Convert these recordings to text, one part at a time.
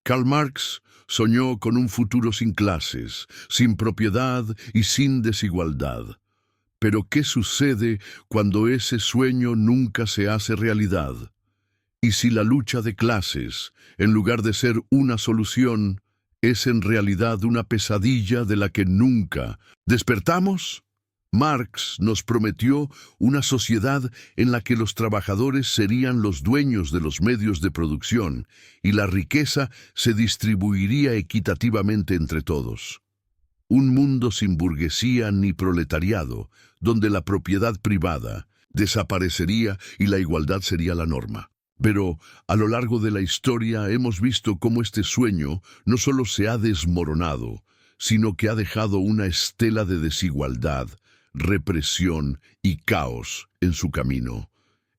Karl Marx soñó con un futuro sin clases, sin propiedad y sin desigualdad. Pero ¿qué sucede cuando ese sueño nunca se hace realidad? ¿Y si la lucha de clases, en lugar de ser una solución, es en realidad una pesadilla de la que nunca despertamos? Marx nos prometió una sociedad en la que los trabajadores serían los dueños de los medios de producción y la riqueza se distribuiría equitativamente entre todos. Un mundo sin burguesía ni proletariado, donde la propiedad privada desaparecería y la igualdad sería la norma. Pero a lo largo de la historia hemos visto cómo este sueño no solo se ha desmoronado, sino que ha dejado una estela de desigualdad, represión y caos en su camino.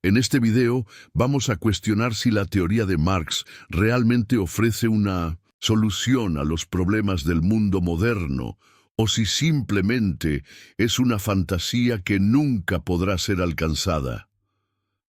En este video vamos a cuestionar si la teoría de Marx realmente ofrece una solución a los problemas del mundo moderno, o si simplemente es una fantasía que nunca podrá ser alcanzada.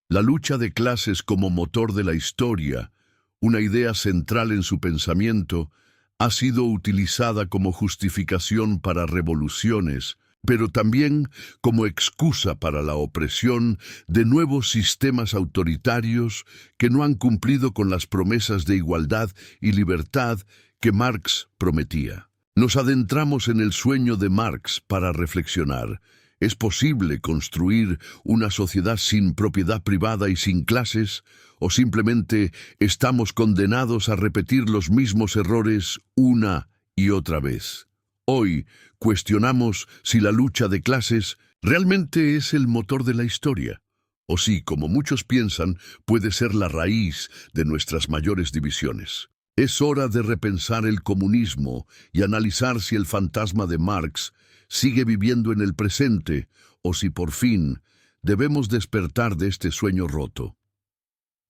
La lucha de clases como motor de la historia, una idea central en su pensamiento, ha sido utilizada como justificación para revoluciones, pero también como excusa para la opresión de nuevos sistemas autoritarios que no han cumplido con las promesas de igualdad y libertad que Marx prometía. Nos adentramos en el sueño de Marx para reflexionar. ¿Es posible construir una sociedad sin propiedad privada y sin clases? ¿O simplemente estamos condenados a repetir los mismos errores una y otra vez? Hoy cuestionamos si la lucha de clases realmente es el motor de la historia, o si, como muchos piensan, puede ser la raíz de nuestras mayores divisiones. Es hora de repensar el comunismo y analizar si el fantasma de Marx sigue viviendo en el presente, o si por fin debemos despertar de este sueño roto.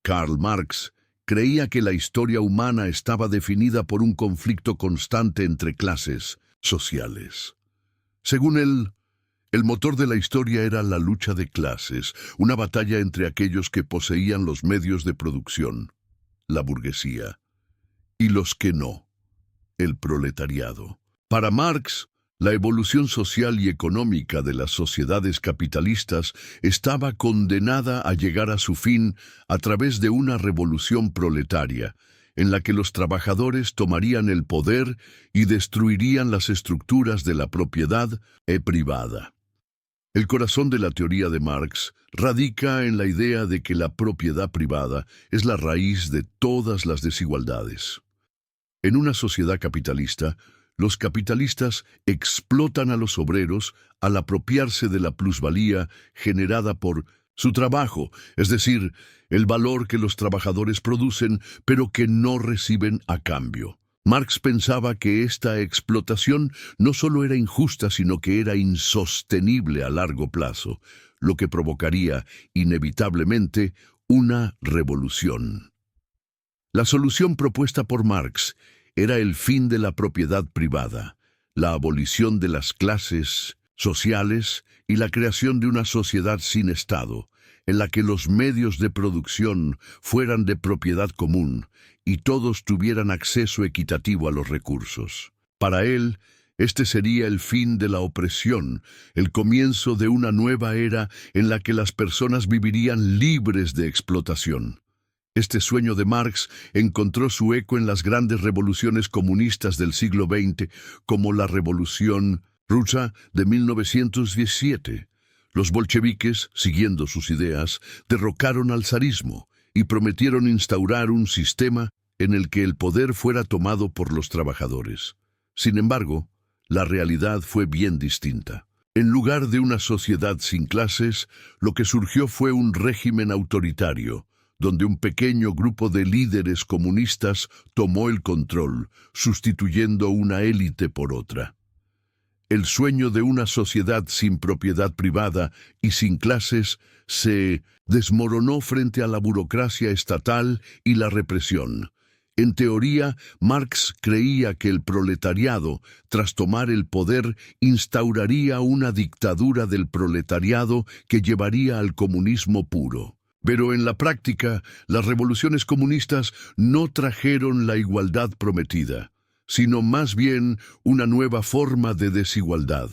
Karl Marx creía que la historia humana estaba definida por un conflicto constante entre clases sociales. Según él, el motor de la historia era la lucha de clases, una batalla entre aquellos que poseían los medios de producción, la burguesía, y los que no, el proletariado. Para Marx, la evolución social y económica de las sociedades capitalistas estaba condenada a llegar a su fin a través de una revolución proletaria, en la que los trabajadores tomarían el poder y destruirían las estructuras de la propiedad privada. El corazón de la teoría de Marx radica en la idea de que la propiedad privada es la raíz de todas las desigualdades. En una sociedad capitalista, los capitalistas explotan a los obreros al apropiarse de la plusvalía generada por su trabajo, es decir, el valor que los trabajadores producen, pero que no reciben a cambio. Marx pensaba que esta explotación no solo era injusta, sino que era insostenible a largo plazo, lo que provocaría, inevitablemente, una revolución. La solución propuesta por Marx era el fin de la propiedad privada, la abolición de las clases sociales y la creación de una sociedad sin Estado, en la que los medios de producción fueran de propiedad común y todos tuvieran acceso equitativo a los recursos. Para él, este sería el fin de la opresión, el comienzo de una nueva era en la que las personas vivirían libres de explotación. Este sueño de Marx encontró su eco en las grandes revoluciones comunistas del siglo XX, como la Revolución Rusa de 1917. Los bolcheviques, siguiendo sus ideas, derrocaron al zarismo y prometieron instaurar un sistema en el que el poder fuera tomado por los trabajadores. Sin embargo, la realidad fue bien distinta. En lugar de una sociedad sin clases, lo que surgió fue un régimen autoritario, donde un pequeño grupo de líderes comunistas tomó el control, sustituyendo una élite por otra. El sueño de una sociedad sin propiedad privada y sin clases se desmoronó frente a la burocracia estatal y la represión. En teoría, Marx creía que el proletariado, tras tomar el poder, instauraría una dictadura del proletariado que llevaría al comunismo puro. Pero en la práctica, las revoluciones comunistas no trajeron la igualdad prometida, sino más bien una nueva forma de desigualdad.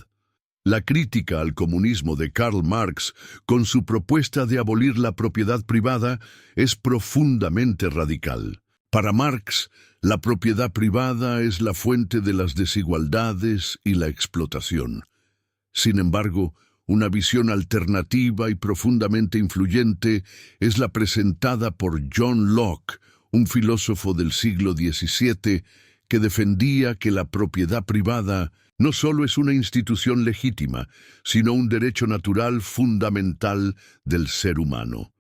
La crítica al comunismo de Karl Marx, con su propuesta de abolir la propiedad privada, es profundamente radical. Para Marx, la propiedad privada es la fuente de las desigualdades y la explotación. Sin embargo, una visión alternativa y profundamente influyente es la presentada por John Locke, un filósofo del siglo XVII, que defendía que la propiedad privada no solo es una institución legítima, sino un derecho natural fundamental del ser humano.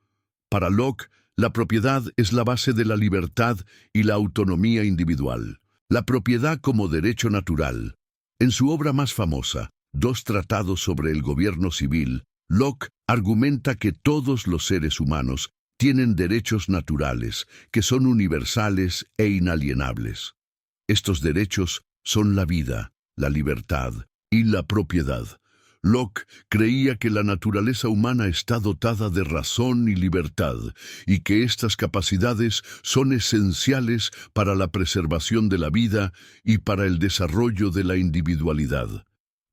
Para Locke, la propiedad es la base de la libertad y la autonomía individual. La propiedad como derecho natural. En su obra más famosa, Dos tratados sobre el gobierno civil, Locke argumenta que todos los seres humanos tienen derechos naturales, que son universales e inalienables. Estos derechos son la vida, la libertad y la propiedad. Locke creía que la naturaleza humana está dotada de razón y libertad, y que estas capacidades son esenciales para la preservación de la vida y para el desarrollo de la individualidad.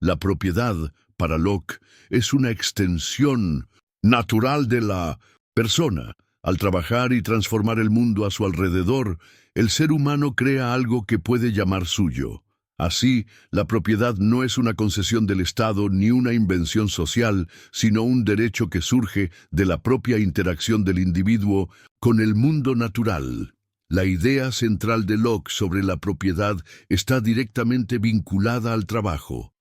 La propiedad, para Locke, es una extensión natural de la persona. Al trabajar y transformar el mundo a su alrededor, el ser humano crea algo que puede llamar suyo. Así, la propiedad no es una concesión del Estado ni una invención social, sino un derecho que surge de la propia interacción del individuo con el mundo natural. La idea central de Locke sobre la propiedad está directamente vinculada al trabajo.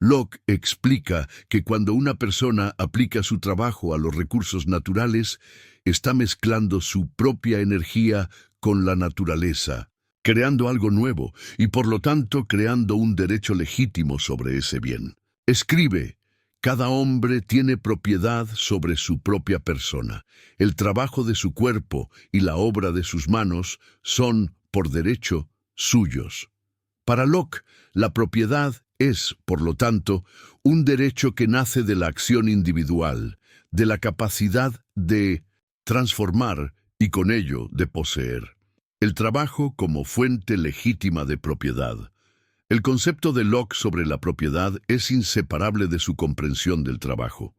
Locke explica que cuando una persona aplica su trabajo a los recursos naturales, está mezclando su propia energía con la naturaleza, creando algo nuevo y por lo tanto creando un derecho legítimo sobre ese bien. Escribe: cada hombre tiene propiedad sobre su propia persona. El trabajo de su cuerpo y la obra de sus manos son, por derecho, suyos. Para Locke, la propiedad es, por lo tanto, un derecho que nace de la acción individual, de la capacidad de transformar y con ello de poseer. El trabajo como fuente legítima de propiedad. El concepto de Locke sobre la propiedad es inseparable de su comprensión del trabajo.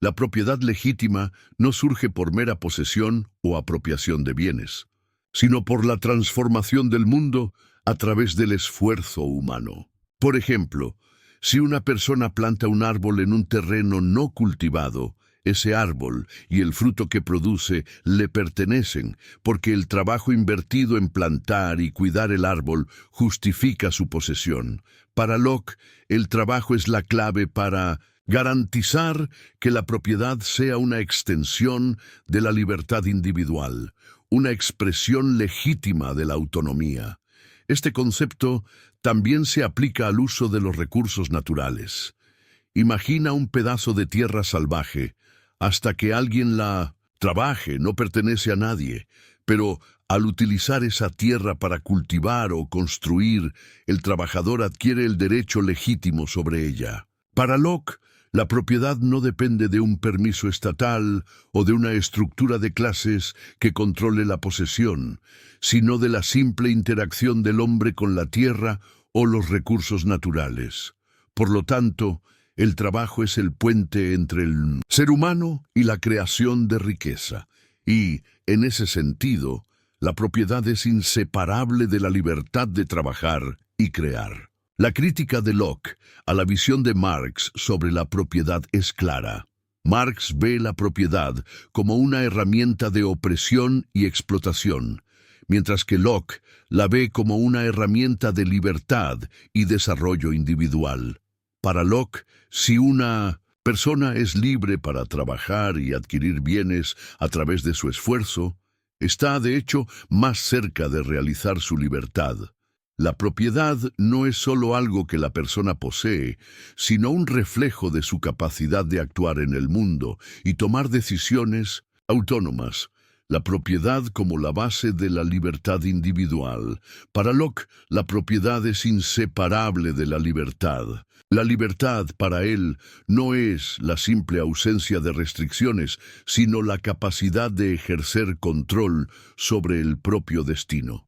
La propiedad legítima no surge por mera posesión o apropiación de bienes, sino por la transformación del mundo a través del esfuerzo humano. Por ejemplo, si una persona planta un árbol en un terreno no cultivado, ese árbol y el fruto que produce le pertenecen, porque el trabajo invertido en plantar y cuidar el árbol justifica su posesión. Para Locke, el trabajo es la clave para garantizar que la propiedad sea una extensión de la libertad individual, una expresión legítima de la autonomía. Este concepto también se aplica al uso de los recursos naturales. Imagina un pedazo de tierra salvaje. Hasta que alguien la trabaje, no pertenece a nadie, pero al utilizar esa tierra para cultivar o construir, el trabajador adquiere el derecho legítimo sobre ella. Para Locke, la propiedad no depende de un permiso estatal o de una estructura de clases que controle la posesión, sino de la simple interacción del hombre con la tierra o los recursos naturales. Por lo tanto, el trabajo es el puente entre el ser humano y la creación de riqueza, y, en ese sentido, la propiedad es inseparable de la libertad de trabajar y crear. La crítica de Locke a la visión de Marx sobre la propiedad es clara. Marx ve la propiedad como una herramienta de opresión y explotación, mientras que Locke la ve como una herramienta de libertad y desarrollo individual. Para Locke, si una persona es libre para trabajar y adquirir bienes a través de su esfuerzo, está de hecho más cerca de realizar su libertad. La propiedad no es solo algo que la persona posee, sino un reflejo de su capacidad de actuar en el mundo y tomar decisiones autónomas, la propiedad como la base de la libertad individual. Para Locke, la propiedad es inseparable de la libertad. La libertad, para él, no es la simple ausencia de restricciones, sino la capacidad de ejercer control sobre el propio destino.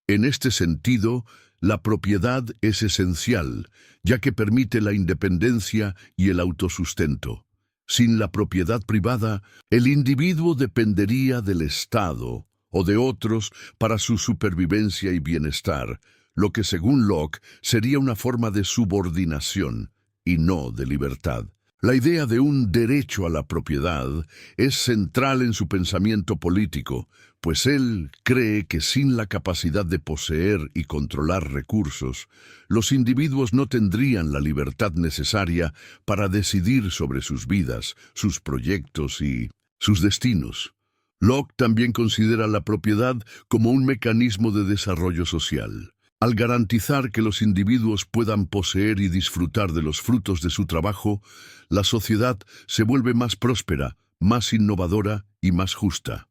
En este sentido, la propiedad es esencial, ya que permite la independencia y el autosustento. Sin la propiedad privada, el individuo dependería del Estado o de otros para su supervivencia y bienestar, lo que según Locke sería una forma de subordinación y no de libertad. La idea de un derecho a la propiedad es central en su pensamiento político, pues él cree que sin la capacidad de poseer y controlar recursos, los individuos no tendrían la libertad necesaria para decidir sobre sus vidas, sus proyectos y sus destinos. Locke también considera la propiedad como un mecanismo de desarrollo social. Al garantizar que los individuos puedan poseer y disfrutar de los frutos de su trabajo, la sociedad se vuelve más próspera, más innovadora y más justa.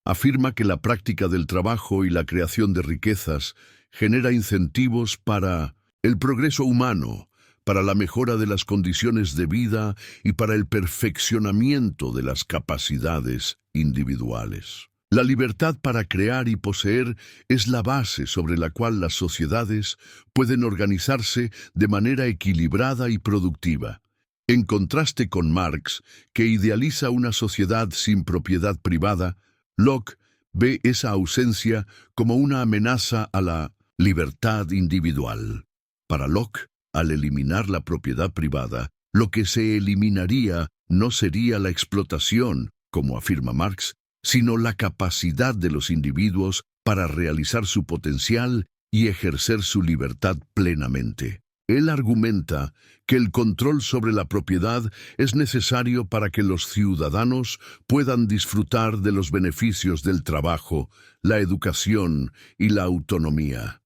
Afirma que la práctica del trabajo y la creación de riquezas genera incentivos para el progreso humano, para la mejora de las condiciones de vida y para el perfeccionamiento de las capacidades individuales. La libertad para crear y poseer es la base sobre la cual las sociedades pueden organizarse de manera equilibrada y productiva. En contraste con Marx, que idealiza una sociedad sin propiedad privada, Locke ve esa ausencia como una amenaza a la libertad individual. Para Locke, al eliminar la propiedad privada, lo que se eliminaría no sería la explotación, como afirma Marx, sino la capacidad de los individuos para realizar su potencial y ejercer su libertad plenamente. Él argumenta que el control sobre la propiedad es necesario para que los ciudadanos puedan disfrutar de los beneficios del trabajo, la educación y la autonomía.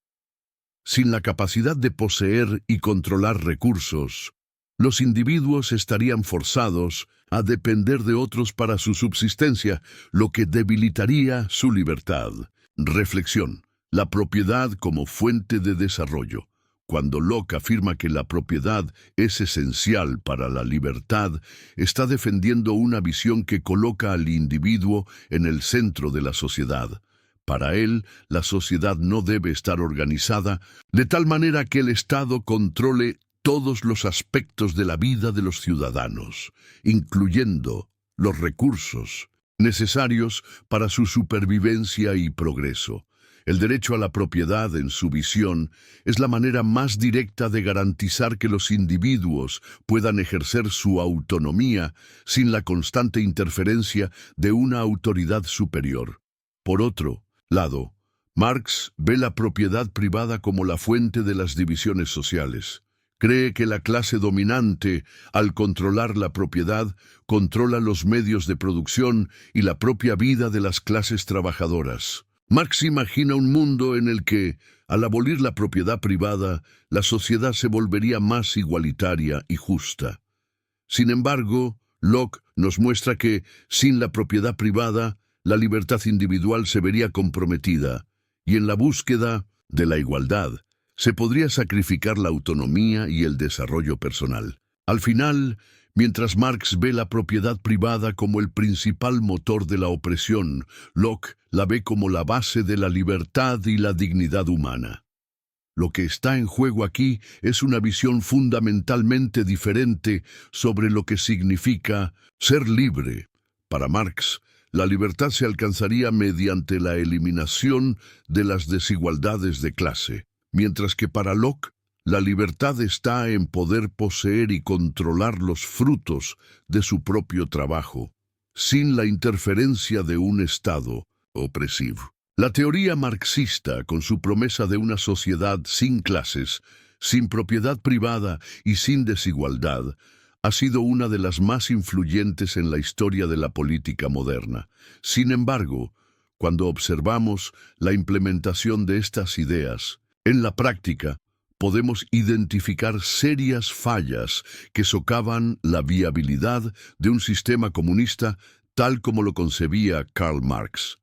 Sin la capacidad de poseer y controlar recursos, los individuos estarían forzados a depender de otros para su subsistencia, lo que debilitaría su libertad. Reflexión: la propiedad como fuente de desarrollo. Cuando Locke afirma que la propiedad es esencial para la libertad, está defendiendo una visión que coloca al individuo en el centro de la sociedad. Para él, la sociedad no debe estar organizada de tal manera que el Estado controle todos los aspectos de la vida de los ciudadanos, incluyendo los recursos necesarios para su supervivencia y progreso. El derecho a la propiedad, en su visión, es la manera más directa de garantizar que los individuos puedan ejercer su autonomía sin la constante interferencia de una autoridad superior. Por otro lado, Marx ve la propiedad privada como la fuente de las divisiones sociales. Cree que la clase dominante, al controlar la propiedad, controla los medios de producción y la propia vida de las clases trabajadoras. Marx imagina un mundo en el que, al abolir la propiedad privada, la sociedad se volvería más igualitaria y justa. Sin embargo, Locke nos muestra que, sin la propiedad privada, la libertad individual se vería comprometida, y en la búsqueda de la igualdad, se podría sacrificar la autonomía y el desarrollo personal. Al final, mientras Marx ve la propiedad privada como el principal motor de la opresión, Locke la ve como la base de la libertad y la dignidad humana. Lo que está en juego aquí es una visión fundamentalmente diferente sobre lo que significa ser libre. Para Marx, la libertad se alcanzaría mediante la eliminación de las desigualdades de clase, mientras que para Locke, la libertad está en poder poseer y controlar los frutos de su propio trabajo, sin la interferencia de un Estado opresivo. La teoría marxista, con su promesa de una sociedad sin clases, sin propiedad privada y sin desigualdad, ha sido una de las más influyentes en la historia de la política moderna. Sin embargo, cuando observamos la implementación de estas ideas, en la práctica, podemos identificar serias fallas que socavan la viabilidad de un sistema comunista tal como lo concebía Karl Marx.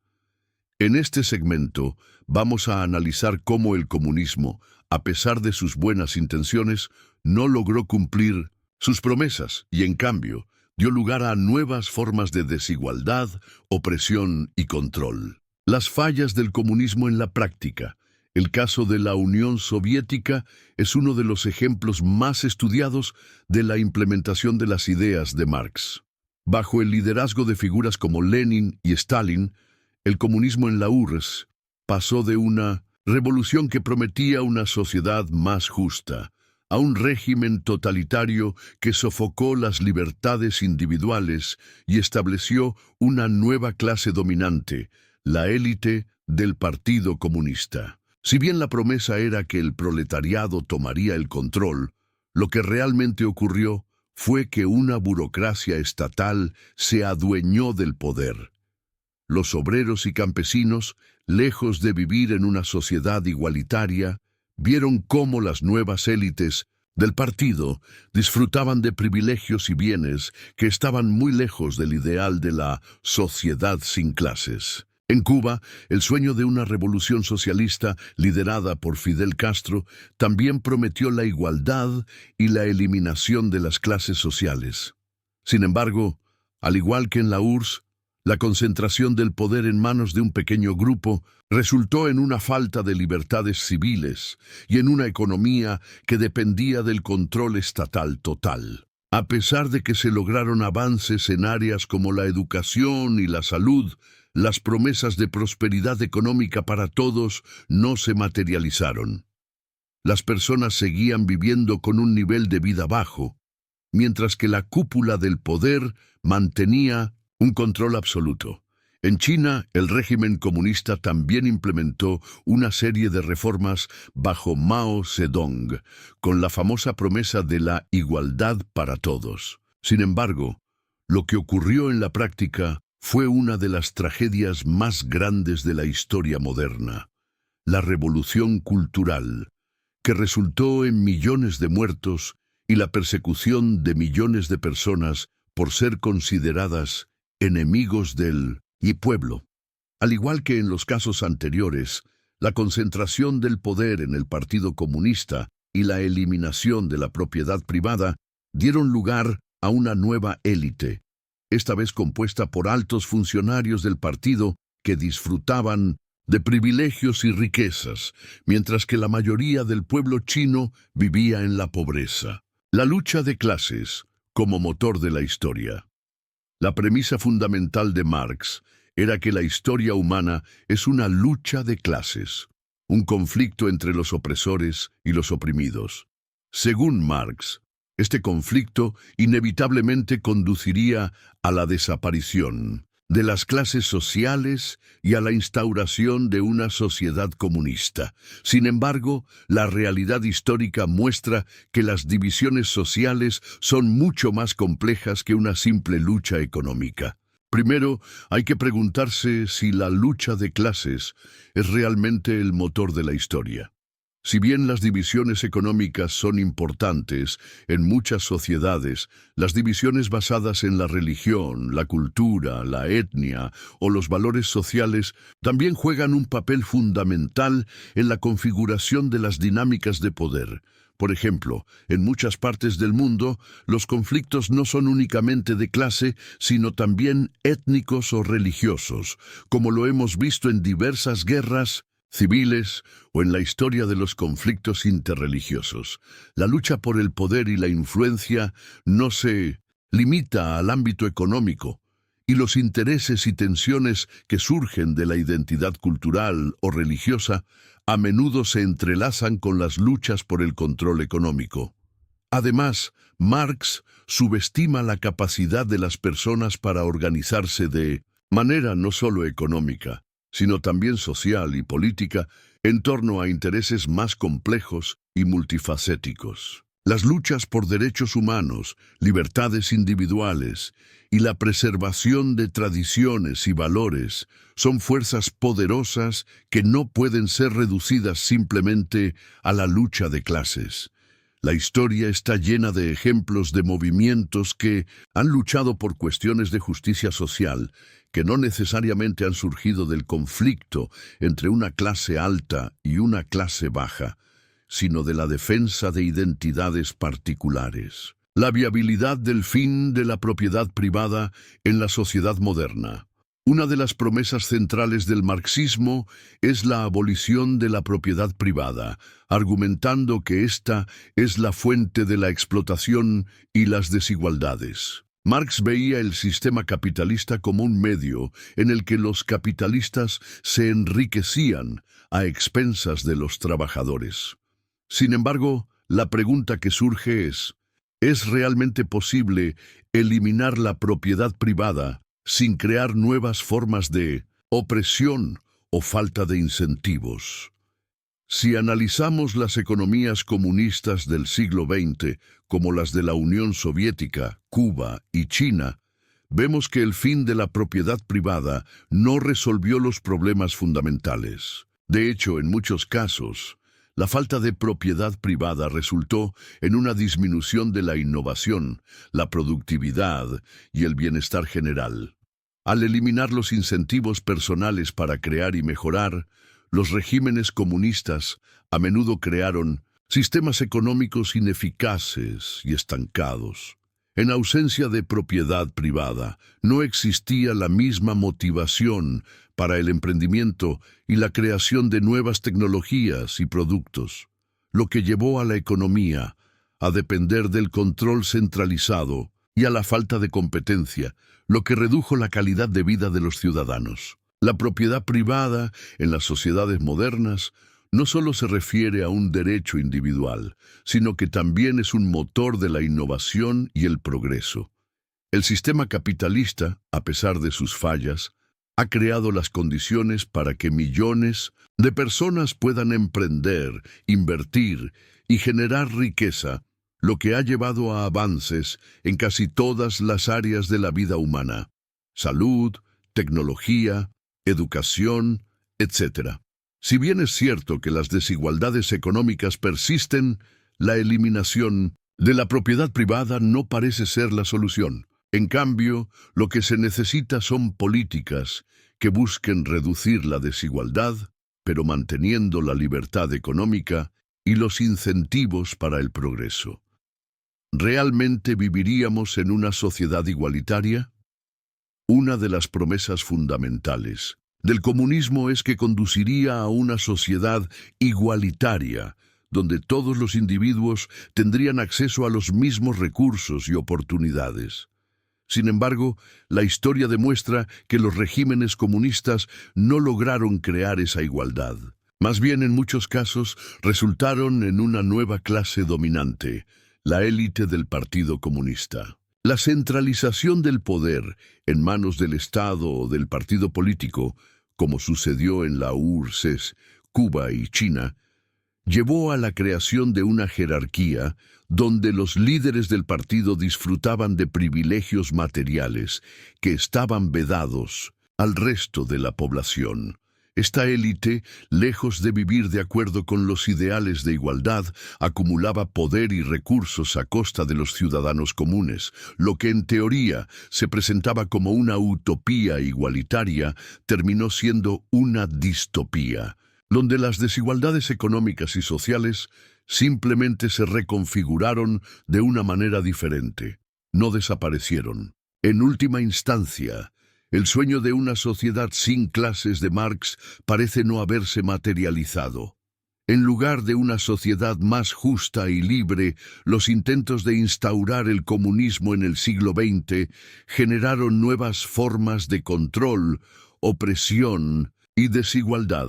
En este segmento vamos a analizar cómo el comunismo, a pesar de sus buenas intenciones, no logró cumplir sus promesas y, en cambio, dio lugar a nuevas formas de desigualdad, opresión y control. Las fallas del comunismo en la práctica. El caso de la Unión Soviética es uno de los ejemplos más estudiados de la implementación de las ideas de Marx. Bajo el liderazgo de figuras como Lenin y Stalin, el comunismo en la URSS pasó de una revolución que prometía una sociedad más justa a un régimen totalitario que sofocó las libertades individuales y estableció una nueva clase dominante, la élite del Partido Comunista. Si bien la promesa era que el proletariado tomaría el control, lo que realmente ocurrió fue que una burocracia estatal se adueñó del poder. Los obreros y campesinos, lejos de vivir en una sociedad igualitaria, vieron cómo las nuevas élites del partido disfrutaban de privilegios y bienes que estaban muy lejos del ideal de la sociedad sin clases. En Cuba, el sueño de una revolución socialista liderada por Fidel Castro también prometió la igualdad y la eliminación de las clases sociales. Sin embargo, al igual que en la URSS, la concentración del poder en manos de un pequeño grupo resultó en una falta de libertades civiles y en una economía que dependía del control estatal total. A pesar de que se lograron avances en áreas como la educación y la salud, las promesas de prosperidad económica para todos no se materializaron. Las personas seguían viviendo con un nivel de vida bajo, mientras que la cúpula del poder mantenía un control absoluto. En China, el régimen comunista también implementó una serie de reformas bajo Mao Zedong, con la famosa promesa de la igualdad para todos. Sin embargo, lo que ocurrió en la práctica fue una de las tragedias más grandes de la historia moderna, la revolución cultural, que resultó en millones de muertos y la persecución de millones de personas por ser consideradas enemigos del pueblo. Al igual que en los casos anteriores, la concentración del poder en el Partido Comunista y la eliminación de la propiedad privada dieron lugar a una nueva élite, esta vez compuesta por altos funcionarios del partido que disfrutaban de privilegios y riquezas, mientras que la mayoría del pueblo chino vivía en la pobreza. La lucha de clases como motor de la historia. La premisa fundamental de Marx era que la historia humana es una lucha de clases, un conflicto entre los opresores y los oprimidos. Según Marx, este conflicto inevitablemente conduciría a la desaparición de las clases sociales y a la instauración de una sociedad comunista. Sin embargo, la realidad histórica muestra que las divisiones sociales son mucho más complejas que una simple lucha económica. Primero, hay que preguntarse si la lucha de clases es realmente el motor de la historia. Si bien las divisiones económicas son importantes en muchas sociedades, las divisiones basadas en la religión, la cultura, la etnia o los valores sociales también juegan un papel fundamental en la configuración de las dinámicas de poder. Por ejemplo, en muchas partes del mundo, los conflictos no son únicamente de clase, sino también étnicos o religiosos, como lo hemos visto en diversas guerras civiles o en la historia de los conflictos interreligiosos. La lucha por el poder y la influencia no se limita al ámbito económico, y los intereses y tensiones que surgen de la identidad cultural o religiosa a menudo se entrelazan con las luchas por el control económico. Además, Marx subestima la capacidad de las personas para organizarse de manera no solo económica, sino también social y política, en torno a intereses más complejos y multifacéticos. Las luchas por derechos humanos, libertades individuales y la preservación de tradiciones y valores son fuerzas poderosas que no pueden ser reducidas simplemente a la lucha de clases. La historia está llena de ejemplos de movimientos que han luchado por cuestiones de justicia social, que no necesariamente han surgido del conflicto entre una clase alta y una clase baja, sino de la defensa de identidades particulares. La viabilidad del fin de la propiedad privada en la sociedad moderna. Una de las promesas centrales del marxismo es la abolición de la propiedad privada, argumentando que esta es la fuente de la explotación y las desigualdades. Marx veía el sistema capitalista como un medio en el que los capitalistas se enriquecían a expensas de los trabajadores. Sin embargo, la pregunta que surge ¿es realmente posible eliminar la propiedad privada sin crear nuevas formas de opresión o falta de incentivos? Si analizamos las economías comunistas del siglo XX, como las de la Unión Soviética, Cuba y China, vemos que el fin de la propiedad privada no resolvió los problemas fundamentales. De hecho, en muchos casos, la falta de propiedad privada resultó en una disminución de la innovación, la productividad y el bienestar general. Al eliminar los incentivos personales para crear y mejorar, los regímenes comunistas a menudo crearon sistemas económicos ineficaces y estancados. En ausencia de propiedad privada, no existía la misma motivación para el emprendimiento y la creación de nuevas tecnologías y productos, lo que llevó a la economía a depender del control centralizado y a la falta de competencia, lo que redujo la calidad de vida de los ciudadanos. La propiedad privada en las sociedades modernas no solo se refiere a un derecho individual, sino que también es un motor de la innovación y el progreso. El sistema capitalista, a pesar de sus fallas, ha creado las condiciones para que millones de personas puedan emprender, invertir y generar riqueza, lo que ha llevado a avances en casi todas las áreas de la vida humana: salud, tecnología, educación, etc. Si bien es cierto que las desigualdades económicas persisten, la eliminación de la propiedad privada no parece ser la solución. En cambio, lo que se necesita son políticas que busquen reducir la desigualdad, pero manteniendo la libertad económica y los incentivos para el progreso. ¿Realmente viviríamos en una sociedad igualitaria? Una de las promesas fundamentales del comunismo es que conduciría a una sociedad igualitaria, donde todos los individuos tendrían acceso a los mismos recursos y oportunidades. Sin embargo, la historia demuestra que los regímenes comunistas no lograron crear esa igualdad. Más bien, en muchos casos, resultaron en una nueva clase dominante, la élite del Partido Comunista. La centralización del poder en manos del Estado o del partido político, como sucedió en la URSS, Cuba y China, llevó a la creación de una jerarquía donde los líderes del partido disfrutaban de privilegios materiales que estaban vedados al resto de la población. Esta élite, lejos de vivir de acuerdo con los ideales de igualdad, acumulaba poder y recursos a costa de los ciudadanos comunes. Lo que en teoría se presentaba como una utopía igualitaria terminó siendo una distopía, donde las desigualdades económicas y sociales simplemente se reconfiguraron de una manera diferente. No desaparecieron. En última instancia, el sueño de una sociedad sin clases de Marx parece no haberse materializado. En lugar de una sociedad más justa y libre, los intentos de instaurar el comunismo en el siglo XX generaron nuevas formas de control, opresión y desigualdad.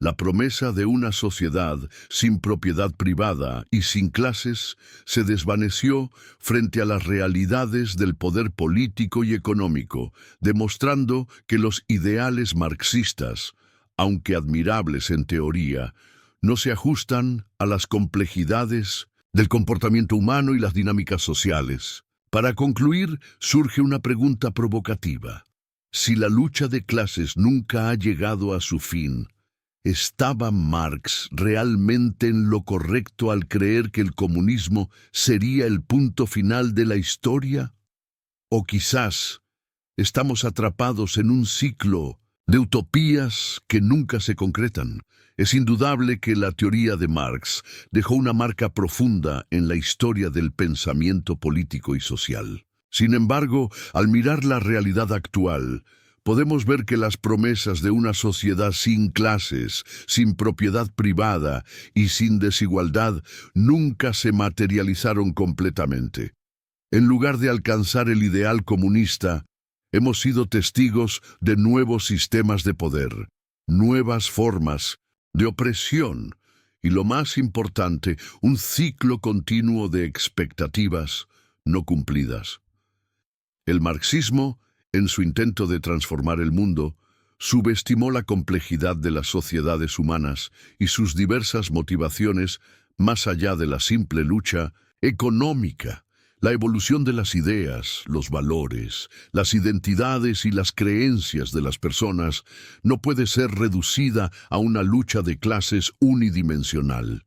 La promesa de una sociedad sin propiedad privada y sin clases se desvaneció frente a las realidades del poder político y económico, demostrando que los ideales marxistas, aunque admirables en teoría, no se ajustan a las complejidades del comportamiento humano y las dinámicas sociales. Para concluir, surge una pregunta provocativa. Si la lucha de clases nunca ha llegado a su fin, ¿Estaba Marx realmente en lo correcto al creer que el comunismo sería el punto final de la historia? ¿O quizás estamos atrapados en un ciclo de utopías que nunca se concretan? Es indudable que la teoría de Marx dejó una marca profunda en la historia del pensamiento político y social. Sin embargo, al mirar la realidad actual, podemos ver que las promesas de una sociedad sin clases, sin propiedad privada y sin desigualdad nunca se materializaron completamente. En lugar de alcanzar el ideal comunista, hemos sido testigos de nuevos sistemas de poder, nuevas formas de opresión y, lo más importante, un ciclo continuo de expectativas no cumplidas. El marxismo, en su intento de transformar el mundo, subestimó la complejidad de las sociedades humanas y sus diversas motivaciones más allá de la simple lucha económica. La evolución de las ideas, los valores, las identidades y las creencias de las personas no puede ser reducida a una lucha de clases unidimensional.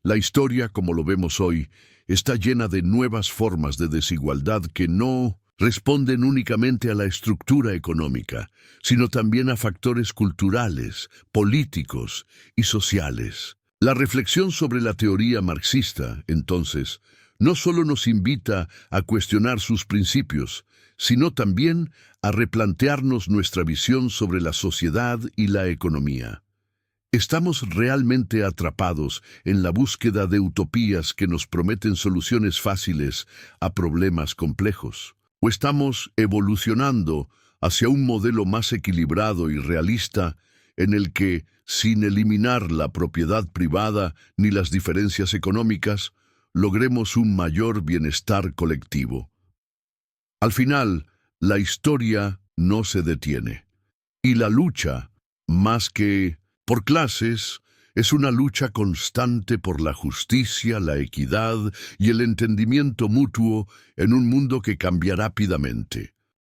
La historia, como lo vemos hoy, está llena de nuevas formas de desigualdad que no responden únicamente a la estructura económica, sino también a factores culturales, políticos y sociales. La reflexión sobre la teoría marxista, entonces, no solo nos invita a cuestionar sus principios, sino también a replantearnos nuestra visión sobre la sociedad y la economía. ¿Estamos realmente atrapados en la búsqueda de utopías que nos prometen soluciones fáciles a problemas complejos? ¿O estamos evolucionando hacia un modelo más equilibrado y realista en el que, sin eliminar la propiedad privada ni las diferencias económicas, logremos un mayor bienestar colectivo? Al final, la historia no se detiene, y la lucha, más que por clases, es una lucha constante por la justicia, la equidad y el entendimiento mutuo en un mundo que cambia rápidamente.